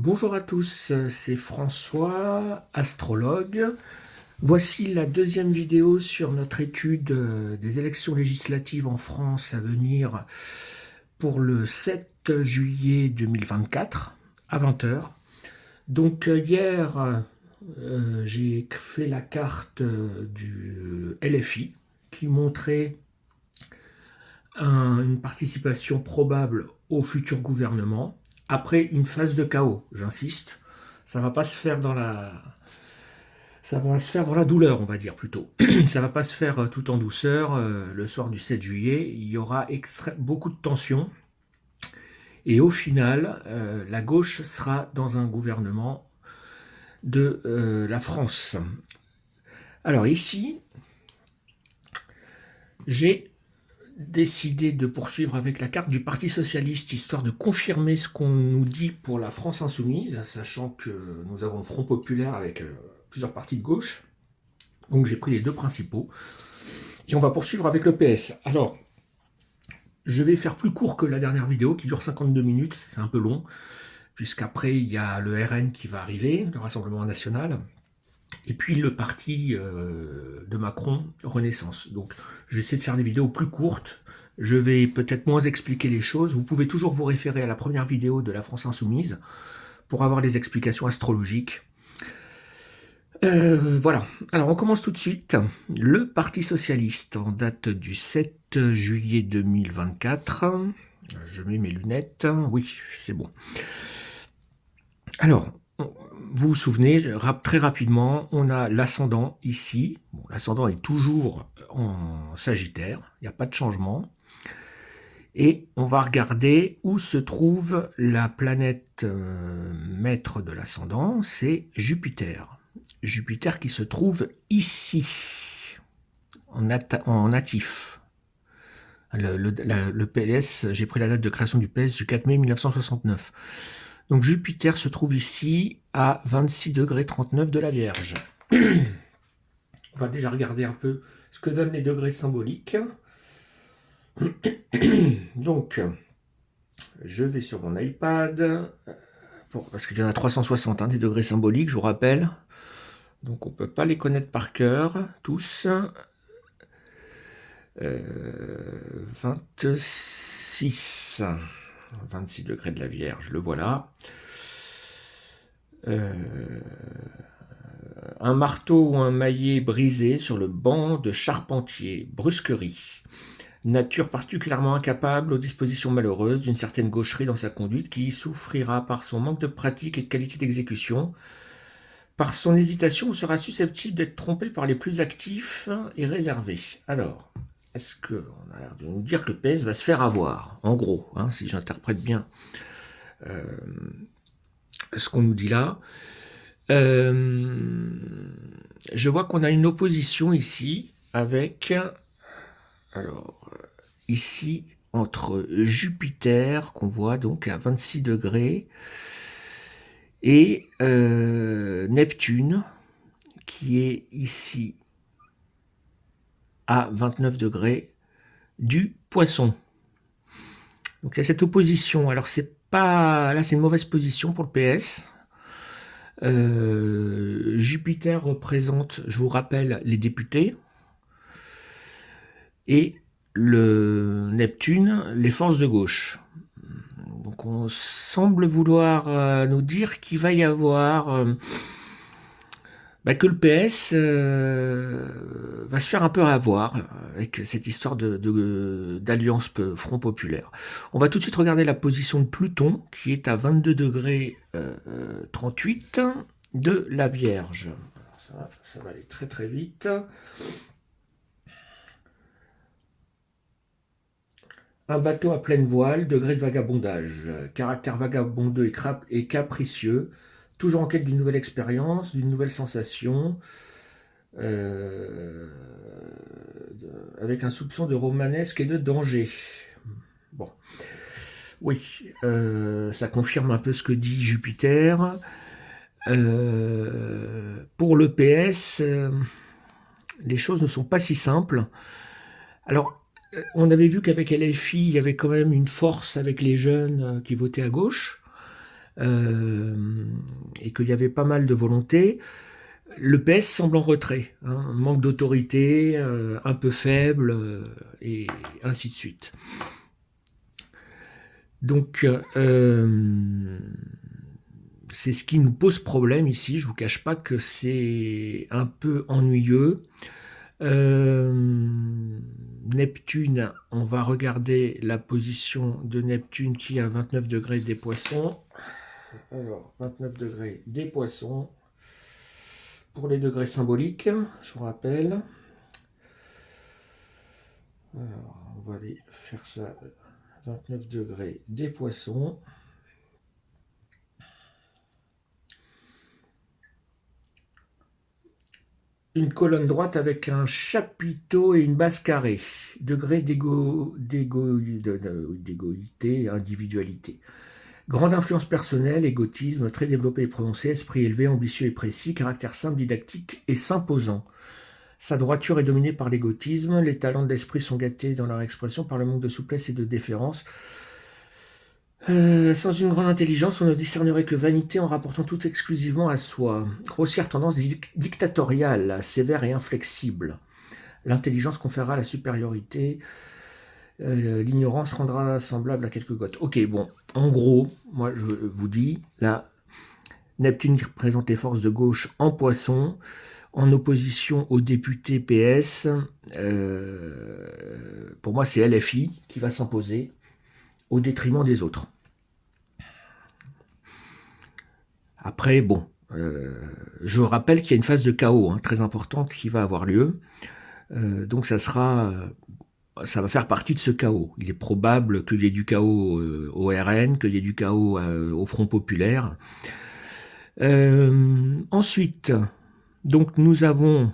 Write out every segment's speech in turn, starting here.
Bonjour à tous, c'est François, astrologue. Voici la deuxième vidéo sur notre étude des élections législatives en France à venir pour le 7 juillet 2024 à 20 heures. Donc hier, j'ai fait la carte du LFI qui montrait une participation probable au futur gouvernement après une phase de chaos, j'insiste. Ça va pas se faire dans la ça va se faire dans la douleur, on va dire plutôt. Ça va pas se faire tout en douceur. Le soir du 7 juillet, il y aura beaucoup de tensions. Et au final, la gauche sera dans un gouvernement de la France. Alors ici, j'ai décidé de poursuivre avec la carte du Parti Socialiste, histoire de confirmer ce qu'on nous dit pour la France Insoumise, sachant que nous avons le Front Populaire avec plusieurs partis de gauche. Donc j'ai pris les deux principaux. Et on va poursuivre avec le PS. Alors, je vais faire plus court que la dernière vidéo qui dure 52 minutes, c'est un peu long, puisqu'après il y a le RN qui va arriver, le Rassemblement National, et puis le parti de Macron, Renaissance. Donc je vais essayer de faire des vidéos plus courtes, je vais peut-être moins expliquer les choses. Vous pouvez toujours vous référer à la première vidéo de la France Insoumise pour avoir des explications astrologiques. Voilà, alors on commence tout de suite. Le Parti Socialiste, en date du 7 juillet 2024. Je mets mes lunettes, oui, c'est bon. Alors, vous vous souvenez, très rapidement, on a l'ascendant ici. Bon, l'ascendant est toujours en Sagittaire, il n'y a pas de changement. Et on va regarder où se trouve la planète maître de l'ascendant, c'est Jupiter. Jupiter qui se trouve ici, en natif. Le PS, j'ai pris la date de création du PS du 4 mai 1969. Donc Jupiter se trouve ici à 26 degrés 39 de la Vierge. On va déjà regarder un peu ce que donnent les degrés symboliques. Donc, je vais sur mon iPad, parce qu'il y en a 360 des degrés symboliques, je vous rappelle. Donc on ne peut pas les connaître par cœur, tous. 26 degrés de la Vierge, le voilà. Un marteau ou un maillet brisé sur le banc de charpentier, brusquerie. Nature particulièrement incapable, aux dispositions malheureuses, d'une certaine gaucherie dans sa conduite, qui souffrira par son manque de pratique et de qualité d'exécution. Par son hésitation, on sera susceptible d'être trompé par les plus actifs et réservés. Alors, est-ce qu'on a l'air de nous dire que le PS va se faire avoir, en gros, si j'interprète bien ce qu'on nous dit là. Je vois qu'on a une opposition ici avec, alors ici entre Jupiter qu'on voit donc à 26 degrés et Neptune qui est ici à 29 degrés du Poisson. Donc il y a cette opposition. Alors c'est pas, là c'est une mauvaise position pour le PS. Jupiter représente, je vous rappelle, les députés, et le Neptune, les forces de gauche. Donc on semble vouloir nous dire qu'il va y avoir que le PS va se faire un peu avoir avec cette histoire d'alliance Front Populaire. On va tout de suite regarder la position de Pluton qui est à 22 degrés 38 de la Vierge. Ça va aller très très vite. Un bateau à pleine voile, degré de vagabondage, caractère vagabondeux et capricieux, toujours en quête d'une nouvelle expérience, d'une nouvelle sensation, avec un soupçon de romanesque et de danger. Bon, oui, ça confirme un peu ce que dit Jupiter. Pour le PS, les choses ne sont pas si simples. Alors, on avait vu qu'avec LFI, il y avait quand même une force avec les jeunes qui votaient à gauche. et qu'il y avait pas mal de volonté. Le PS semble en retrait, hein, manque d'autorité, un peu faible, et ainsi de suite. Donc, c'est ce qui nous pose problème ici. Je vous cache pas que c'est un peu ennuyeux. Neptune, on va regarder la position de Neptune qui est à 29 degrés des Poissons. Alors, 29 degrés des Poissons. Pour les degrés symboliques, je vous rappelle. Alors, on va aller faire ça. 29 degrés des Poissons. Une colonne droite avec un chapiteau et une base carrée. Degré d'égoïté, individualité. Grande influence personnelle, égotisme, très développé et prononcé, esprit élevé, ambitieux et précis, caractère simple, didactique et s'imposant. Sa droiture est dominée par l'égotisme, les talents de l'esprit sont gâtés dans leur expression par le manque de souplesse et de déférence. Sans une grande intelligence, on ne discernerait que vanité en rapportant tout exclusivement à soi. Grossière tendance dictatoriale, sévère et inflexible. L'intelligence conférera la supériorité. L'ignorance rendra semblable à quelques gouttes. Ok, bon, en gros, moi je vous dis, là, Neptune qui représente les forces de gauche en Poisson, en opposition aux députés PS, pour moi c'est LFI qui va s'imposer au détriment des autres. Après, bon, je rappelle qu'il y a une phase de chaos très importante qui va avoir lieu, donc ça va faire partie de ce chaos. Il est probable qu'il y ait du chaos au RN, qu'il y ait du chaos au Front Populaire. Ensuite, donc nous avons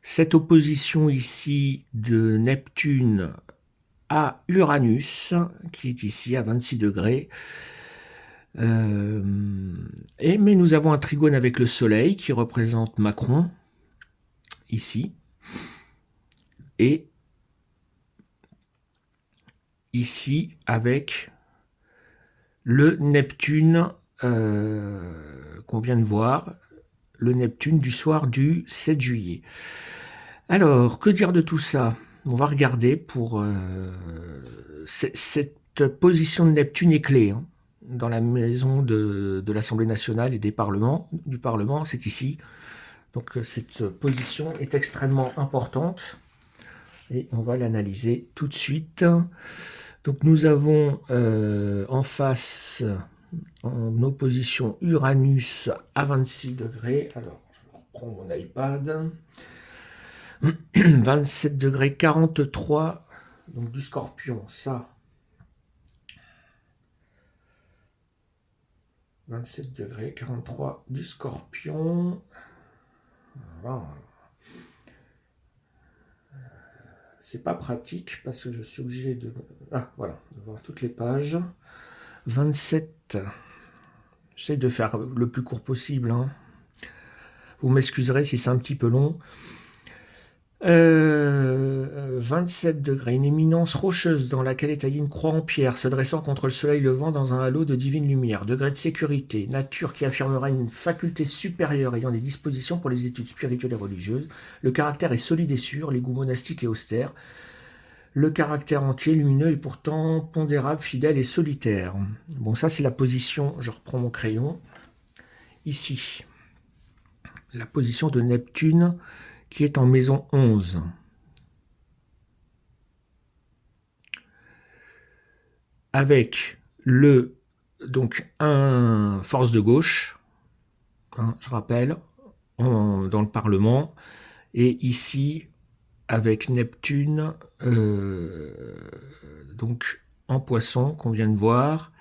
cette opposition ici de Neptune à Uranus, qui est ici à 26 degrés. Mais nous avons un trigone avec le Soleil qui représente Macron, ici. Et ici avec le Neptune qu'on vient de voir, le Neptune du soir du 7 juillet. Alors, que dire de tout ça? On va regarder pour... cette position de Neptune est clé dans la maison de l'Assemblée nationale et du Parlement, c'est ici. Donc cette position est extrêmement importante et on va l'analyser tout de suite. Donc nous avons en face, en opposition, Uranus à 26 degrés. Alors, je reprends mon iPad. 27 degrés 43, donc du Scorpion, ça. 27 degrés 43 du Scorpion. Voilà. C'est pas pratique parce que je suis obligé de... Ah, voilà, de voir toutes les pages. 27. J'essaie de faire le plus court possible. Vous m'excuserez si c'est un petit peu long. 27 degrés, une éminence rocheuse dans laquelle est taillée une croix en pierre, se dressant contre le soleil levant dans un halo de divine lumière. Degré de sécurité, nature qui affirmera une faculté supérieure ayant des dispositions pour les études spirituelles et religieuses. Le caractère est solide et sûr, les goûts monastiques et austères. Le caractère entier, lumineux et pourtant pondérable, fidèle et solitaire. Bon, ça c'est la position, je reprends mon crayon. Ici, la position de Neptune qui est en maison 11. Avec donc un force de gauche, je rappelle, dans le Parlement, et ici avec Neptune, donc en Poisson qu'on vient de voir,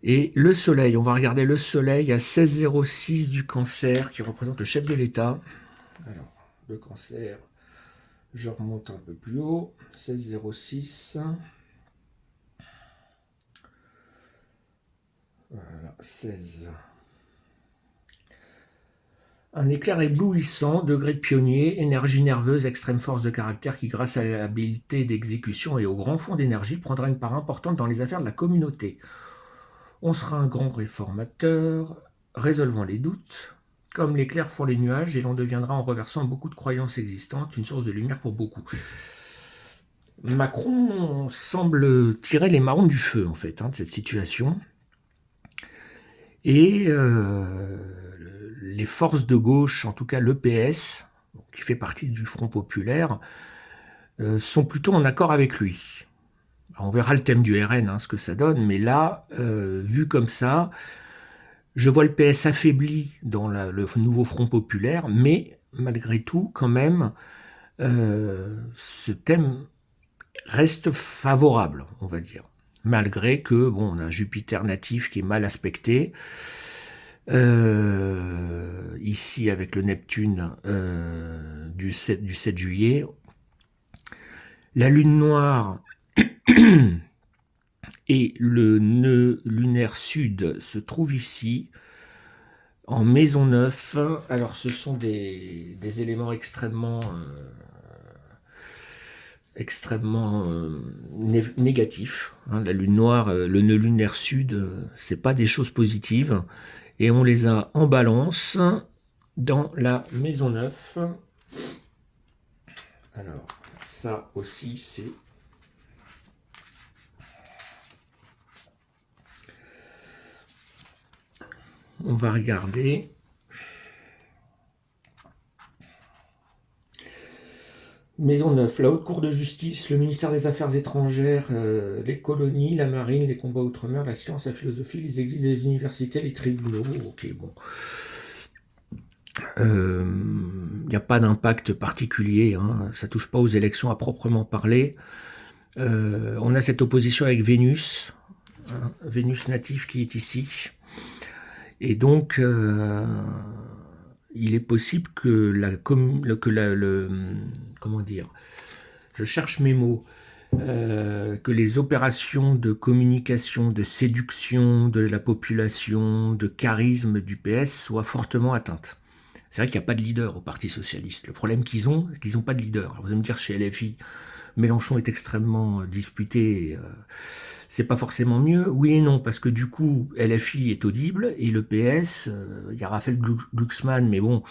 et le Soleil. On va regarder le Soleil à 16,06 du Cancer qui représente le chef de l'État. Alors, le Cancer, je remonte un peu plus haut, 16,06. Voilà, 16. Un éclair éblouissant, degré de pionnier, énergie nerveuse, extrême force de caractère qui, grâce à l'habileté d'exécution et au grand fond d'énergie, prendra une part importante dans les affaires de la communauté. On sera un grand réformateur, résolvant les doutes, comme l'éclair font les nuages, et l'on deviendra en reversant beaucoup de croyances existantes une source de lumière pour beaucoup. Macron semble tirer les marrons du feu, en fait, de cette situation. Et les forces de gauche, en tout cas le PS, qui fait partie du Front populaire, sont plutôt en accord avec lui. Alors, on verra le thème du RN, ce que ça donne, mais là, vu comme ça, je vois le PS affaibli dans le nouveau Front populaire, mais malgré tout, quand même, ce thème reste favorable, on va dire. Malgré que, bon, on a un Jupiter natif qui est mal aspecté. Ici, avec le Neptune du 7 juillet. La Lune noire et le nœud lunaire sud se trouvent ici, en maison 9. Alors, ce sont des éléments extrêmement négatifs. La Lune noire, le nœud lunaire sud, c'est pas des choses positives. Et on les a en balance dans la maison 9. Alors, ça aussi, c'est... On va regarder. Maison 9, la Haute Cour de justice, le ministère des Affaires étrangères, les colonies, la marine, les combats outre-mer, la science, la philosophie, les églises, les universités, les tribunaux. Ok, bon. Il n'y a pas d'impact particulier, ça ne touche pas aux élections à proprement parler. On a cette opposition avec Vénus, Vénus natif qui est ici. Et donc, il est possible que comment dire, je cherche mes mots, que les opérations de communication, de séduction de la population, de charisme du PS soient fortement atteintes. C'est vrai qu'il n'y a pas de leader au Parti Socialiste. Le problème qu'ils ont, c'est qu'ils n'ont pas de leader. Alors vous allez me dire, chez LFI, Mélenchon est extrêmement disputé, c'est pas forcément mieux. Oui et non, parce que du coup, LFI est audible, et le PS, il y a Raphaël Glucksmann, mais bon,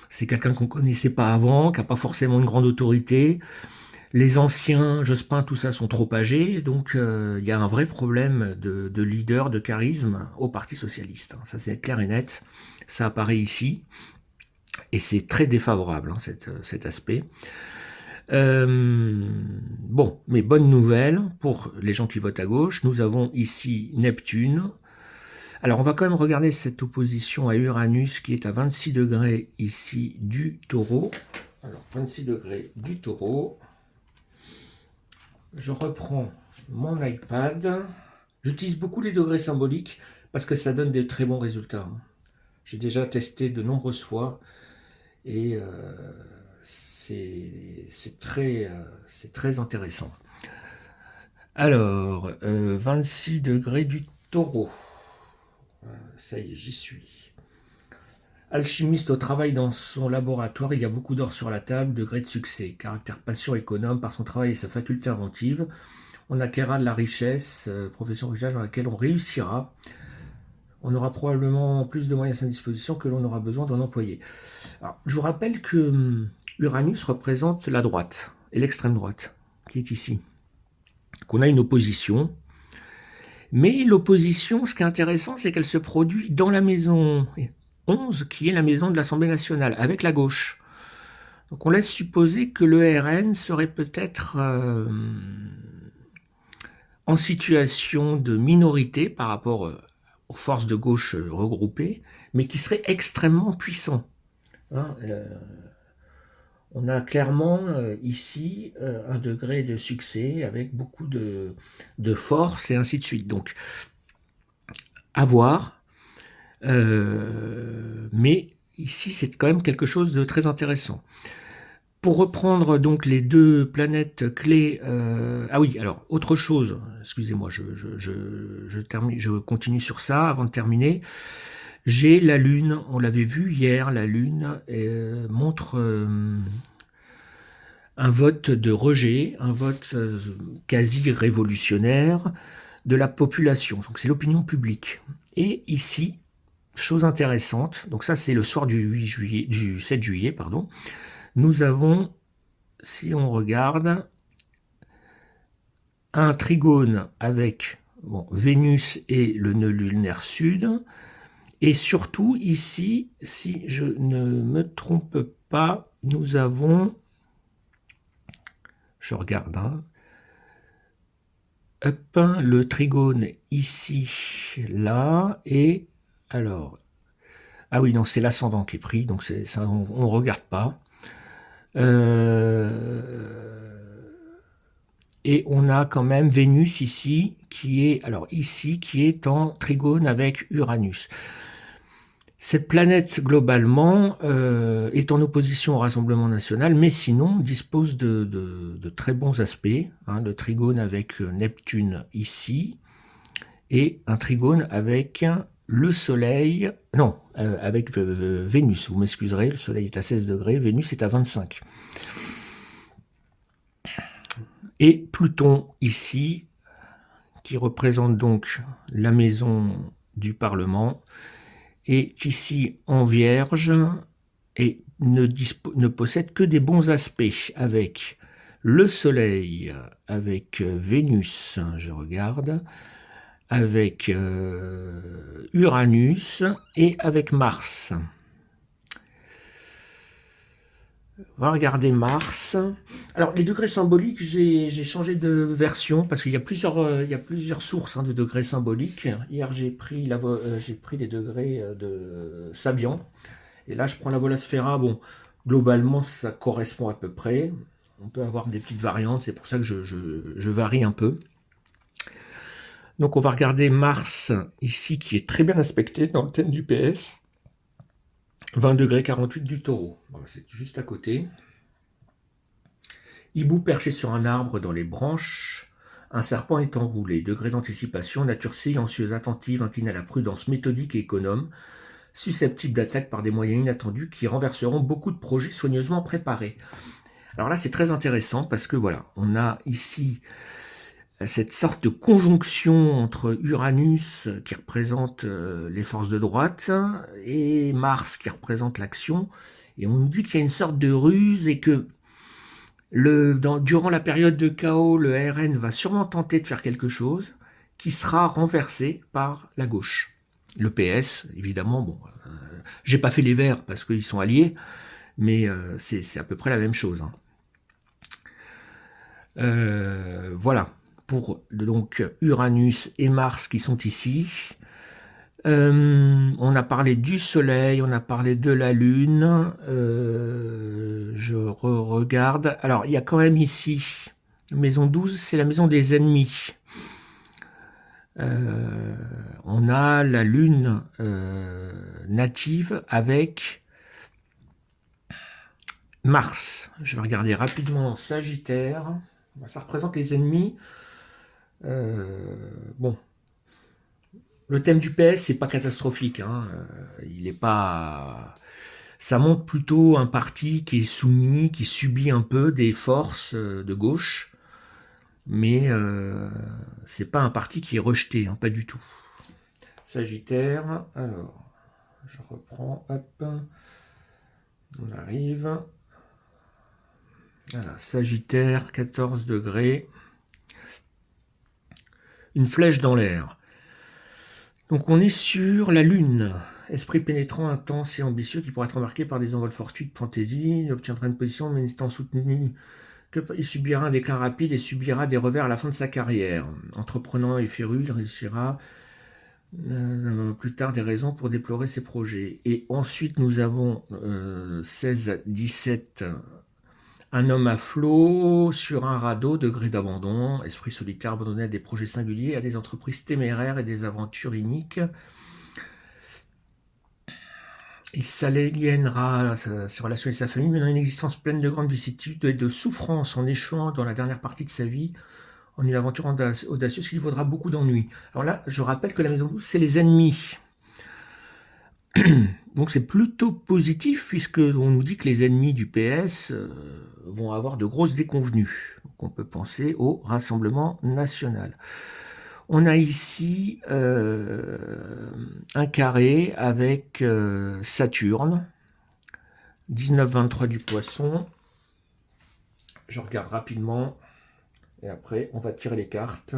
c'est quelqu'un qu'on connaissait pas avant, qui n'a pas forcément une grande autorité. Les anciens, Jospin, tout ça, sont trop âgés, donc il y a un vrai problème de leader, de charisme au Parti Socialiste. Ça, c'est clair et net. Ça apparaît ici, et c'est très défavorable, cet aspect. Bon, mais bonne nouvelle pour les gens qui votent à gauche. Nous avons ici Neptune. Alors, on va quand même regarder cette opposition à Uranus qui est à 26 degrés ici du Taureau. Alors, 26 degrés du Taureau. Je reprends mon iPad. J'utilise beaucoup les degrés symboliques parce que ça donne des très bons résultats. J'ai déjà testé de nombreuses fois et c'est très intéressant. Alors, 26 degrés du Taureau. Ça y est, j'y suis. Alchimiste au travail dans son laboratoire, il y a beaucoup d'or sur la table, degré de succès. Caractère patient, économe, par son travail et sa faculté inventive, on acquérera de la richesse, profession originale dans laquelle on réussira. On aura probablement plus de moyens à sa disposition que l'on aura besoin d'en employer. Alors, je vous rappelle que Uranus représente la droite, et l'extrême droite, qui est ici. Qu'on a une opposition. Mais l'opposition, ce qui est intéressant, c'est qu'elle se produit dans la maison 11, qui est la maison de l'Assemblée nationale, avec la gauche. Donc on laisse supposer que le RN serait peut-être en situation de minorité par rapport aux forces de gauche regroupées, mais qui serait extrêmement puissant. On a clairement ici un degré de succès avec beaucoup de force et ainsi de suite. Donc, à voir. Mais ici, c'est quand même quelque chose de très intéressant. Pour reprendre donc les deux planètes clés... ah oui, alors, autre chose. Excusez-moi, je continue sur ça avant de terminer. J'ai la Lune, on l'avait vu hier, la Lune montre un vote de rejet, un vote quasi révolutionnaire, de la population. Donc c'est l'opinion publique. Et ici, chose intéressante, donc ça c'est le soir du 7 juillet, pardon, nous avons, si on regarde, un trigone avec Vénus et le nœud lunaire sud, et surtout ici, si je ne me trompe pas, nous avons, je regarde, le trigone ici, là, et alors, ah oui, non, c'est l'ascendant qui est pris, donc ça, on ne regarde pas. Et on a quand même Vénus ici, qui est en trigone avec Uranus. Cette planète, globalement, est en opposition au Rassemblement national, mais sinon dispose de très bons aspects. Le trigone avec Neptune ici, et un trigone avec le Soleil, non, avec Vénus, vous m'excuserez, le Soleil est à 16 degrés, Vénus est à 25. Et Pluton ici, qui représente donc la maison du Parlement, est ici en Vierge et ne possède que des bons aspects avec le Soleil, avec Vénus, je regarde, avec Uranus et avec Mars. On va regarder Mars. Alors, les degrés symboliques, j'ai changé de version parce qu'il y a plusieurs sources de degrés symboliques. Hier, j'ai pris les degrés de Sabian. Et là, je prends la Volasphera. Bon, globalement, ça correspond à peu près. On peut avoir des petites variantes. C'est pour ça que je varie un peu. Donc, on va regarder Mars ici, qui est très bien aspecté dans le thème du PS. 20 degrés 48 du Taureau. Voilà, c'est juste à côté. Hibou perché sur un arbre dans les branches. Un serpent est enroulé. Degré d'anticipation, nature silencieuse, attentive, inclinée à la prudence, méthodique et économe, susceptible d'attaque par des moyens inattendus qui renverseront beaucoup de projets soigneusement préparés. Alors là, c'est très intéressant parce que voilà, on a ici cette sorte de conjonction entre Uranus qui représente les forces de droite et Mars qui représente l'action, et on nous dit qu'il y a une sorte de ruse et que durant la période de chaos, le RN va sûrement tenter de faire quelque chose qui sera renversé par la gauche. Le PS, évidemment, bon, j'ai pas fait les Verts parce qu'ils sont alliés, mais c'est à peu près la même chose. Voilà. Pour donc Uranus et Mars qui sont ici. On a parlé du Soleil, on a parlé de la Lune. Je regarde. Alors, il y a quand même ici, maison 12, c'est la maison des ennemis. On a la Lune native avec Mars. Je vais regarder rapidement Sagittaire. Ça représente les ennemis. Bon, le thème du PS, c'est pas catastrophique. Il est pas. Ça montre plutôt un parti qui est soumis, qui subit un peu des forces de gauche, mais c'est pas un parti qui est rejeté, pas du tout. Sagittaire. Alors, je reprends. Hop, on arrive. Voilà, Sagittaire, 14 degrés. Une flèche dans l'air. Donc on est sur la Lune, esprit pénétrant, intense et ambitieux qui pourrait être remarqué par des envols fortuits de fantaisie. Il obtiendra une position mais étant soutenu qu'il subira un déclin rapide et subira des revers à la fin de sa carrière. Entreprenant et féru, il réussira plus tard des raisons pour déplorer ses projets. Et ensuite nous avons 16 à 17. Un homme à flot sur un radeau, degré d'abandon, esprit solitaire abandonné à des projets singuliers, à des entreprises téméraires et des aventures iniques. Il s'aliénera ses relations avec sa famille, menant une existence pleine de grandes vicissitudes et de souffrances en échouant dans la dernière partie de sa vie, en une aventure audacieuse qui lui vaudra beaucoup d'ennuis. Alors là, je rappelle que la maison 12, c'est les ennemis. Donc c'est plutôt positif puisque on nous dit que les ennemis du PS vont avoir de grosses déconvenues. Donc on peut penser au Rassemblement national. On a ici un carré avec Saturne, 19-23 du Poisson. Je regarde rapidement et après on va tirer les cartes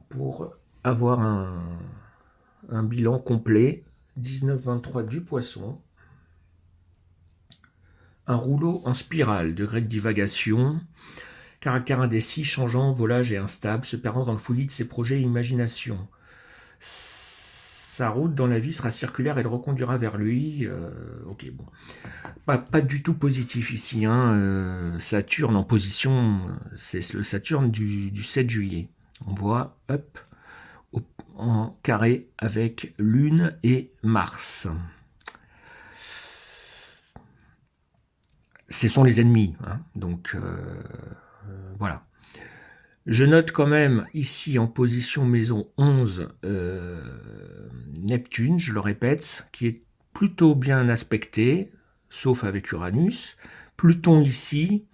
pour avoir un bilan complet. 19-23 du Poisson. Un rouleau en spirale, degré de divagation, caractère indécis, changeant, volage et instable, se perdant dans le fouillis de ses projets et imaginations. Sa route dans la vie sera circulaire et le reconduira vers lui. Ok, bon. Pas du tout positif ici. Hein. Saturne en position, c'est le Saturne du 7 juillet. On voit, hop, en carré avec Lune et Mars. Ce sont les ennemis. Hein. Donc, voilà. Je note quand même ici en position maison 11 Neptune, je le répète, qui est plutôt bien aspecté, sauf avec Uranus. Pluton ici,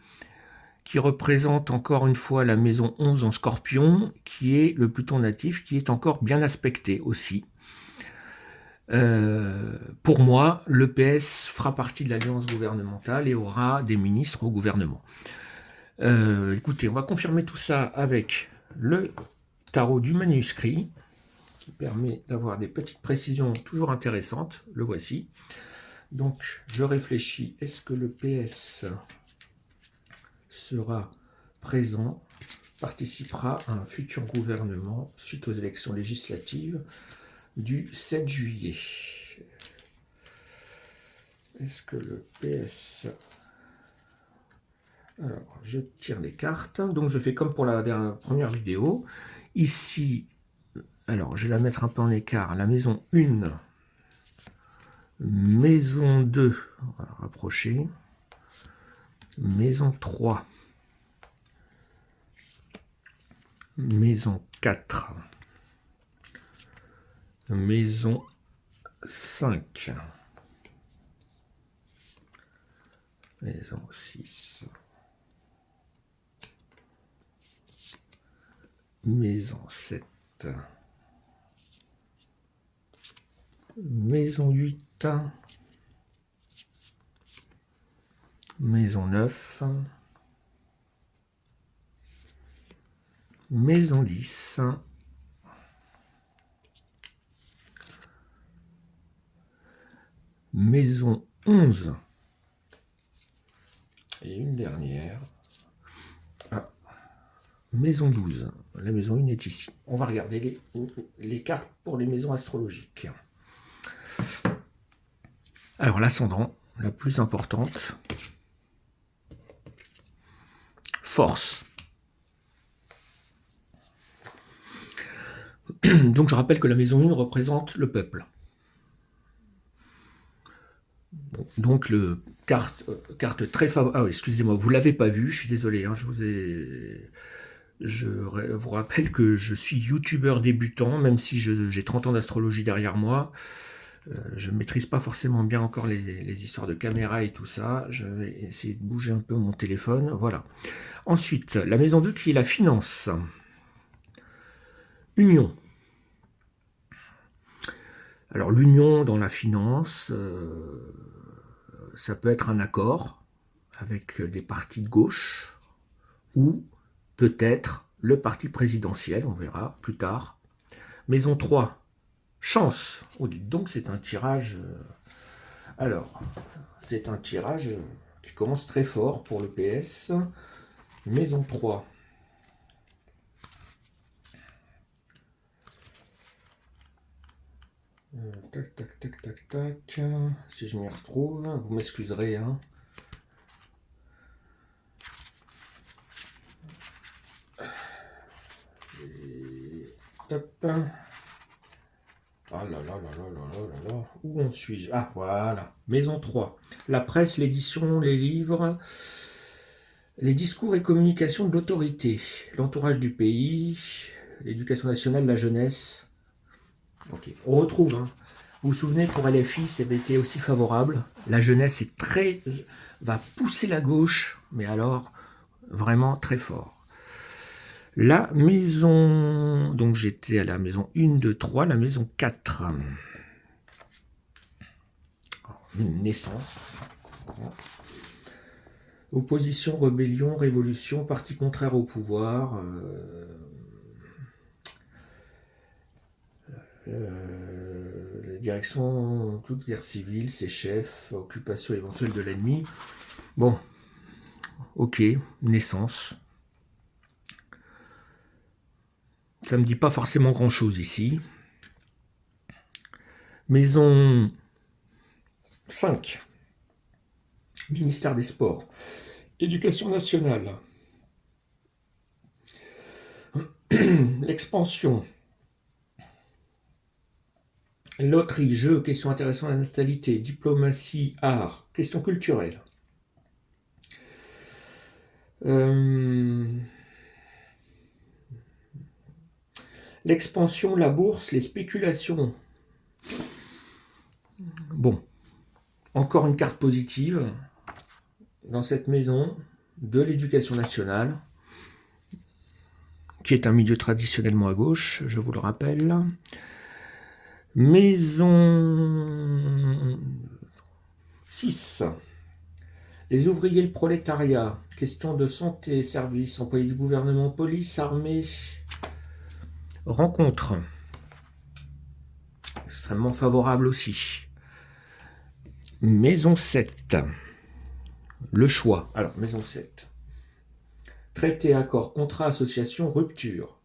qui représente encore une fois la maison 11 en Scorpion, qui est le Pluton natif, qui est encore bien aspecté aussi. Pour moi, l'EPS fera partie de l'alliance gouvernementale et aura des ministres au gouvernement. Écoutez, on va confirmer tout ça avec le tarot du manuscrit, qui permet d'avoir des petites précisions toujours intéressantes. Le voici. Donc, je réfléchis. Est-ce que le PS sera présent, participera à un futur gouvernement suite aux élections législatives du 7 juillet? Est-ce que le PS... Alors, je tire les cartes. Donc, je fais comme pour la première vidéo. Ici, alors, je vais la mettre un peu en écart. La maison 1, maison 2, on va rapprocher. Maison 3, maison 4, maison 5, maison 6, maison 7, maison 8, maison 9, maison 10, maison 11, et une dernière, maison 12. La maison 1 est ici. On va regarder les cartes pour les maisons astrologiques. Alors, l'ascendant, la plus importante, force. Donc, je rappelle que la maison 1 représente le peuple. Donc, carte très favorable. Ah oui, excusez-moi, vous ne l'avez pas vu, je suis désolé, hein, je vous rappelle que je suis youtubeur débutant, même si j'ai 30 ans d'astrologie derrière moi. Je ne maîtrise pas forcément bien encore les histoires de caméra et tout ça. Je vais essayer de bouger un peu mon téléphone. Voilà. Ensuite, la maison 2 qui est la finance. Union. Alors, l'union dans la finance, ça peut être un accord avec des partis de gauche ou peut-être le parti présidentiel, on verra plus tard. Maison 3, chance. Oh, dites donc, c'est un tirage... Alors, c'est un tirage qui commence très fort pour le PS. Maison 3. Tac, tac, tac, tac, tac. Si je m'y retrouve, vous m'excuserez, hein. Et hop. Ah là là là là là là là. Où en suis-je? Ah, voilà. Maison 3. La presse, l'édition, les livres, les discours et communications de l'autorité, l'entourage du pays, l'éducation nationale, la jeunesse. Ok, on retrouve, hein. Vous vous souvenez, pour LFI, ça avait été aussi favorable. La jeunesse va pousser la gauche, mais alors, vraiment très fort. La maison... Donc j'étais à la maison 1, 2, 3, la maison 4. Naissance. Opposition, rébellion, révolution, parti contraire au pouvoir. La direction, toute guerre civile, ses chefs, occupation éventuelle de l'ennemi. Bon, ok, naissance. Ça me dit pas forcément grand-chose ici. Maison 5. Ministère des Sports. Éducation nationale. L'expansion. Loterie, jeux, questions intéressantes à la natalité, diplomatie, art, questions culturelles. L'expansion, la bourse, les spéculations. Bon, encore une carte positive dans cette maison de l'éducation nationale, qui est un milieu traditionnellement à gauche, je vous le rappelle. Maison 6. Les ouvriers, le prolétariat, question de santé, services, employés du gouvernement, police, armée, rencontre. Extrêmement favorable aussi. Maison 7. Le choix. Alors, maison 7. Traité, accord, contrat, association, rupture.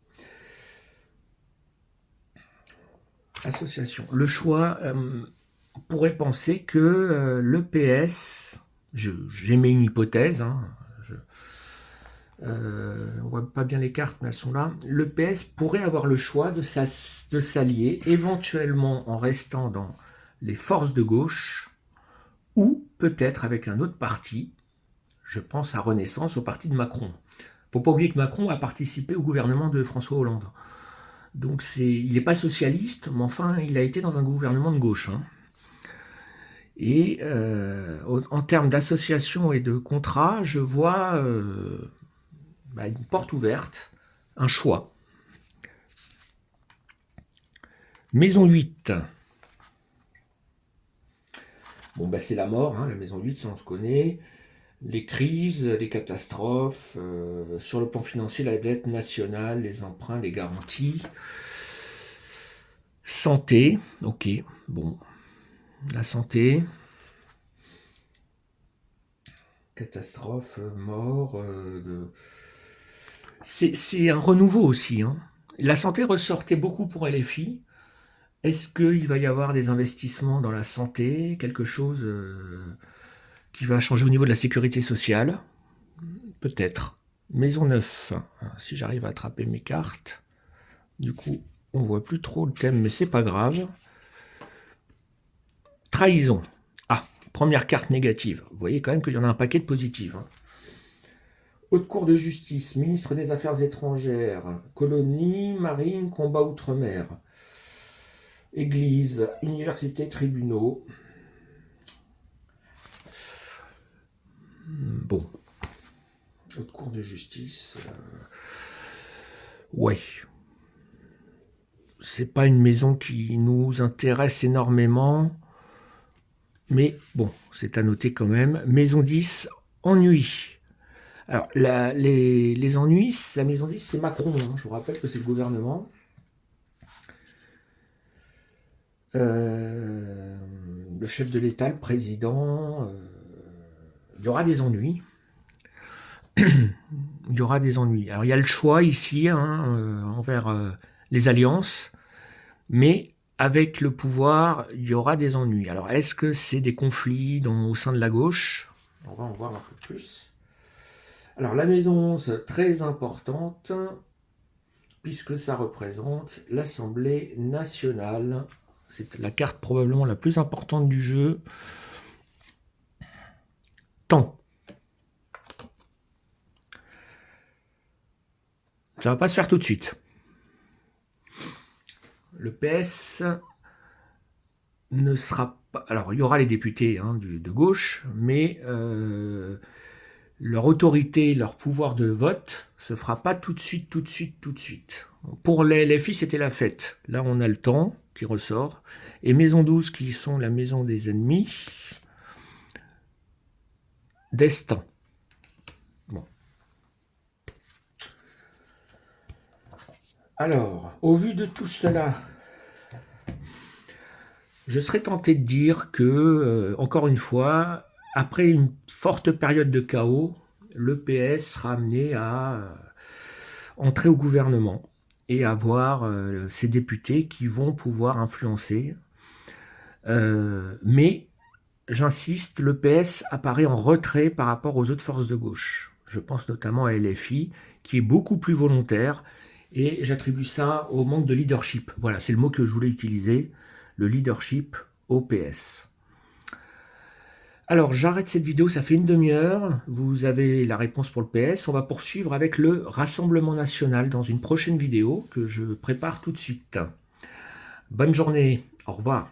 Association. Le choix, on pourrait penser que le PS, j'émets une hypothèse, on voit pas bien les cartes, mais elles sont là. Le PS pourrait avoir le choix de s'allier, éventuellement en restant dans les forces de gauche, ou peut-être avec un autre parti. Je pense à Renaissance, au parti de Macron. Faut pas oublier que Macron a participé au gouvernement de François Hollande. Donc il n'est pas socialiste, mais enfin, il a été dans un gouvernement de gauche. Et en termes d'association et de contrat, je vois une porte ouverte, un choix. Maison 8. Bon, c'est la mort, la maison 8, ça on se connaît. Les crises, les catastrophes, sur le plan financier, la dette nationale, les emprunts, les garanties. Santé, ok, bon. La santé. Catastrophe, mort. C'est un renouveau aussi. La santé ressortait beaucoup pour LFI. Est-ce qu'il va y avoir des investissements dans la santé, quelque chose qui va changer au niveau de la sécurité sociale? Peut-être. Maison 9, si j'arrive à attraper mes cartes. Du coup, on voit plus trop le thème, mais c'est pas grave. Trahison. Ah, première carte négative. Vous voyez quand même qu'il y en a un paquet de positives. Haute Cour de justice, ministre des Affaires étrangères, colonie, marine, combat outre-mer. Église, université, tribunaux. Bon. Haute Cour de justice. Ouais. C'est pas une maison qui nous intéresse énormément. Mais bon, c'est à noter quand même. Maison 10, ennui. Alors, les ennuis, la maison 10, c'est Macron. Je vous rappelle que c'est le gouvernement. Le chef de l'État, le président, il y aura des ennuis. Il y aura des ennuis. Alors il y a le choix ici envers les alliances, mais avec le pouvoir, il y aura des ennuis. Alors est-ce que c'est des conflits au sein de la gauche? On va en voir un peu plus. Alors la maison 11, très importante, puisque ça représente l'Assemblée nationale. C'est la carte probablement la plus importante du jeu. Temps. Ça va pas se faire tout de suite. Le PS ne sera pas... Alors, il y aura les députés de gauche, mais leur autorité, leur pouvoir de vote se fera pas tout de suite, tout de suite, tout de suite. Pour les LFI, c'était la fête. Là, on a le temps qui ressort. Et Maison 12, qui sont la maison des ennemis, destin. Bon. Alors, au vu de tout cela, je serais tenté de dire que, encore une fois, après une forte période de chaos, le PS sera amené à entrer au gouvernement et avoir ses députés qui vont pouvoir influencer. Mais, j'insiste, le PS apparaît en retrait par rapport aux autres forces de gauche. Je pense notamment à LFI, qui est beaucoup plus volontaire, et j'attribue ça au manque de leadership. Voilà, c'est le mot que je voulais utiliser, le leadership au PS. Alors, j'arrête cette vidéo, ça fait une demi-heure. Vous avez la réponse pour le PS. On va poursuivre avec le Rassemblement National dans une prochaine vidéo que je prépare tout de suite. Bonne journée, au revoir.